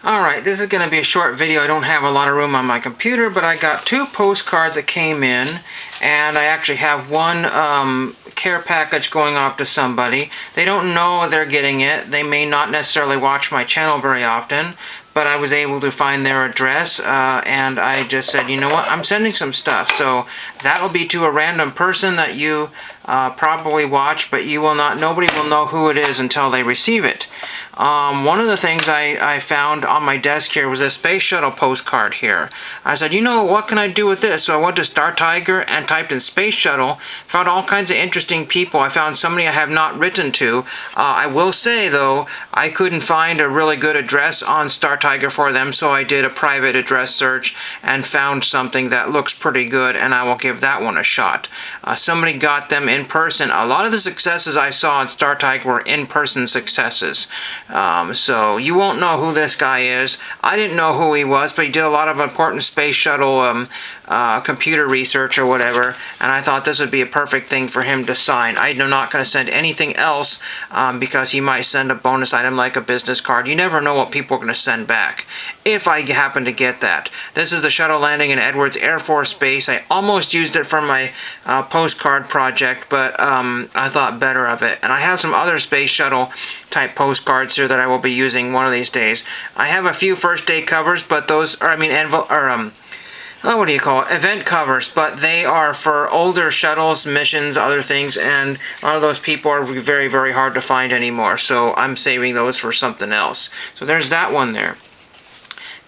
Alright, this is going to be a short video. I don't have a lot of room on my computer, but I got 2 postcards that came in, and I actually have one care package going off to somebody. They don't know they're getting it. They may not necessarily watch my channel very often, but I was able to find their address, and I just said, you know what, I'm sending some stuff. So that'll be to a random person that you probably watch, but you will not, nobody will know who it is until they receive it. One of the things I found on my desk here was a space shuttle postcard here. I said, you know, what can I do with this? So I went to Star Tiger and typed in space shuttle, found all kinds of interesting people. I found somebody I have not written to. I will say, though, I couldn't find a really good address on Star Tiger for them, so I did a private address search and found something that looks pretty good, and I will give that one a shot. Somebody got them in person. A lot of the successes I saw on Star Tiger were in-person successes. So you won't know who this guy is. I didn't know who he was, but he did a lot of important space shuttle computer research or whatever, and I thought this would be a perfect thing for him to sign. I'm not going to send anything else because he might send a bonus item like a business card. You never know what people are going to send back if I happen to get that. This is the shuttle landing in Edwards Air Force Base. I almost used it for my postcard project, but I thought better of it. And I have some other space shuttle type postcards here that I will be using one of these days. I have a few first day covers, but those are, what do you call it? Event covers, but they are for older shuttles, missions, other things, and a lot of those people are very, very hard to find anymore, so I'm saving those for something else. So there's that one there.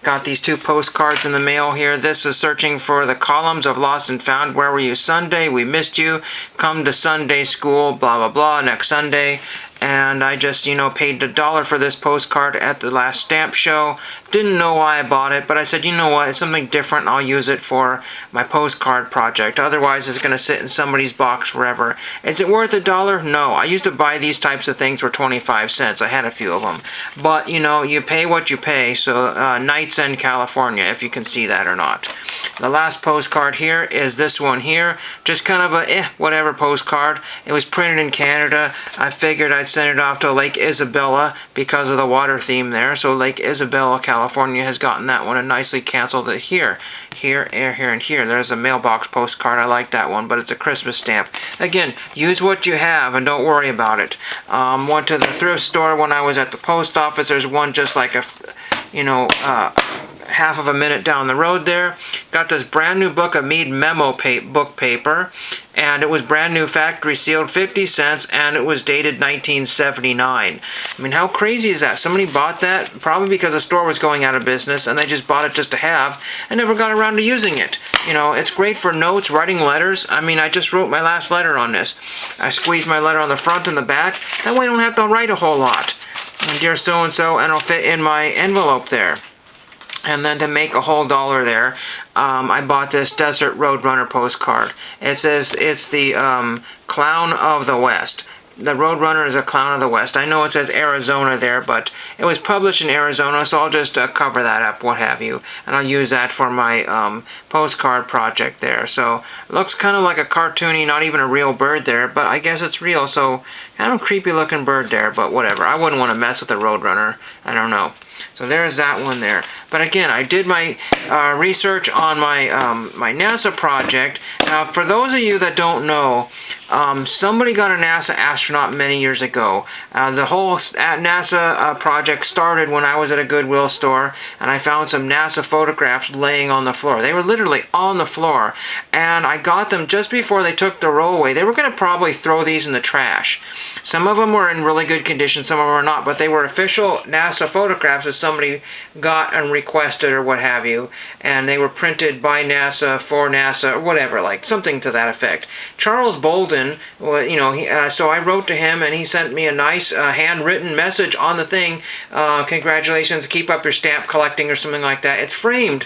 Got these 2 postcards in the mail here. This is searching for the columns of Lost and Found. Where were you Sunday? We missed you. Come to Sunday school, blah, blah, blah, next Sunday. And I just, you know, paid $1 for this postcard at the last stamp show. Didn't know why I bought it, but I said, you know what, it's something different. I'll use it for my postcard project. Otherwise, it's going to sit in somebody's box forever. Is it worth $1? No. I used to buy these types of things for 25 cents. I had a few of them. But, you know, you pay what you pay. So, Nights in California, if you can see that or not. The last postcard here is this one here. Just kind of a whatever postcard. It was printed in Canada. I figured I'd send it off to Lake Isabella because of the water theme there. So Lake Isabella, California has gotten that one and nicely canceled it here. Here, and here. There's a mailbox postcard. I like that one, but it's a Christmas stamp. Again, use what you have and don't worry about it. Went to the thrift store when I was at the post office. There's one just like a, half of a minute down the road there. Got this brand new book of Mead memo book paper, and it was brand new, factory sealed, 50 cents, and it was dated 1979. I mean, how crazy is that? Somebody bought that probably because the store was going out of business, and they just bought it just to have and never got around to using it. You know, it's great for notes, writing letters. I mean, I just wrote my last letter on this. I squeezed my letter on the front and the back. That way I don't have to write a whole lot. And dear so-and-so, and it'll fit in my envelope there. And then to make a whole $1 there, I bought this Desert Roadrunner postcard. It says it's the Clown of the West. The Roadrunner is a Clown of the West. I know it says Arizona there, but it was published in Arizona, so I'll just cover that up, what have you. And I'll use that for my postcard project there. So it looks kind of like a cartoony, not even a real bird there, but I guess it's real, so kind of creepy looking bird there, but whatever. I wouldn't want to mess with the Roadrunner. I don't know. So there's that one there. But again, I did my research on my my NASA project. Now, for those of you that don't know, somebody got a NASA astronaut many years ago. The whole NASA project started when I was at a Goodwill store, and I found some NASA photographs laying on the floor. They were literally on the floor, and I got them just before they took the roll away. They were going to probably throw these in the trash. Some of them were in really good condition, some of them were not, but they were official NASA photographs that somebody got and requested or what have you, and they were printed by NASA, for NASA, or whatever, like something to that effect. Charles Bolden, you know, so I wrote to him, and he sent me a nice handwritten message on the thing. Congratulations, keep up your stamp collecting or something like that. It's framed.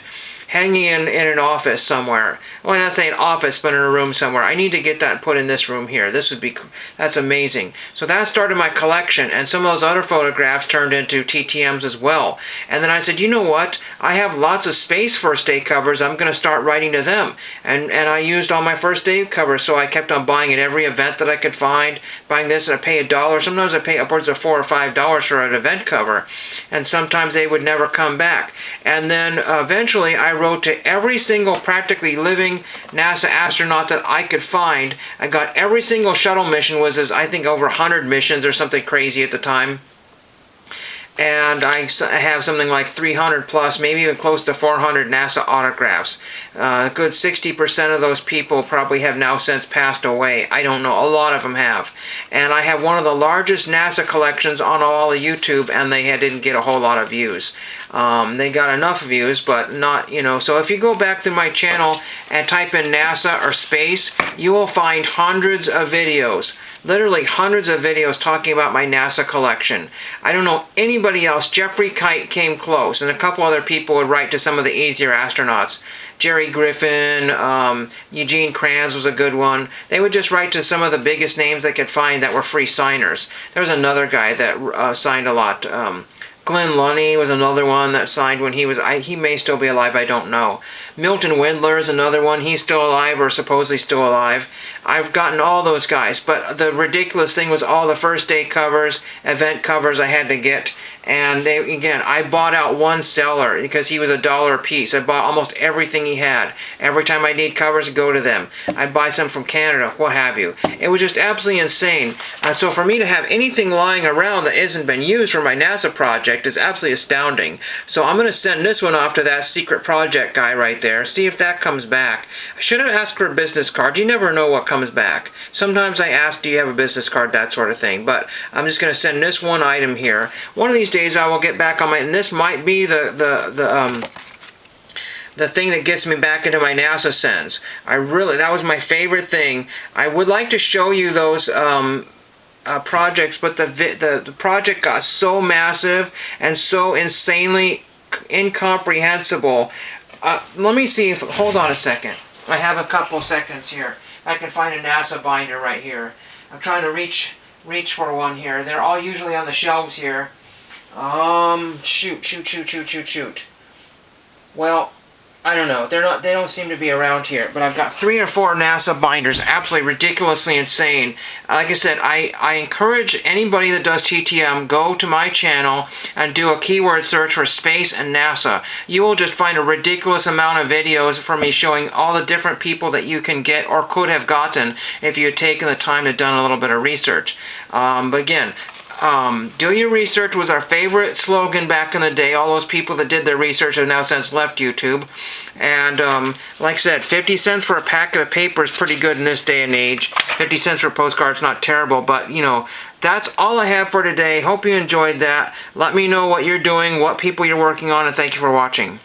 hanging in an office somewhere. Well, not saying office, but in a room somewhere. I need to get that put in this room here. That's amazing. So that started my collection, and some of those other photographs turned into TTMs as well. And then I said, you know what? I have lots of space first day covers. I'm going to start writing to them. And I used all my first day covers, so I kept on buying at every event that I could find, buying this, and I pay $1. Sometimes I pay upwards of $4 or $5 for an event cover, and sometimes they would never come back. And then eventually I wrote to every single practically living NASA astronaut that I could find. I got every single shuttle mission, was I think over 100 missions or something crazy at the time. And I have something like 300 plus, maybe even close to 400 NASA autographs. A good 60% of those people probably have now since passed away. I don't know, a lot of them have. And I have one of the largest NASA collections on all of YouTube, and they didn't get a whole lot of views. They got enough views, but not, so if you go back to my channel and type in NASA or space, you will find hundreds of videos. Literally hundreds of videos talking about my NASA collection. I don't know anybody else. Jeffrey Kite came close, and a couple other people would write to some of the easier astronauts. Jerry Griffin, Eugene Kranz was a good one. They would just write to some of the biggest names they could find that were free signers. There was another guy that signed a lot. Glenn Lunny was another one that signed when he may still be alive, I don't know. Milton Windler is another one. He's still alive, or supposedly still alive. I've gotten all those guys, but the ridiculous thing was all the first day covers, event covers I had to get. And I bought out one seller because he was $1 a piece. I bought almost everything he had. Every time I need covers, go to them. I buy some from Canada, what have you. It was just absolutely insane. So for me to have anything lying around that hasn't been used for my NASA project is absolutely astounding. So I'm going to send this one off to that secret project guy right there, see if that comes back. I should have asked for a business card. You never know what comes back. Sometimes I ask, do you have a business card, that sort of thing. But I'm just going to send this one item here. One of these days I will get back on my, and this might be the thing that gets me back into my NASA sends. That was my favorite thing. I would like to show you those projects, but the project got so massive and so insanely incomprehensible. Let me see if, hold on a second. I have a couple seconds here. I can find a NASA binder right here. I'm trying to reach for one here. They're all usually on the shelves here. Shoot. Well, I don't know. They don't seem to be around here, but I've got 3 or 4 NASA binders, absolutely ridiculously insane. Like I said, I encourage anybody that does TTM, go to my channel and do a keyword search for space and NASA. You will just find a ridiculous amount of videos from me showing all the different people that you can get or could have gotten if you had taken the time to done a little bit of research. But again, do your research was our favorite slogan back in the day. All those people that did their research have now since left YouTube. And like I said, 50 cents for a packet of paper is pretty good in this day and age. 50 cents for a postcard's not terrible, but that's all I have for today. Hope you enjoyed that. Let me know what you're doing, what people you're working on, and thank you for watching.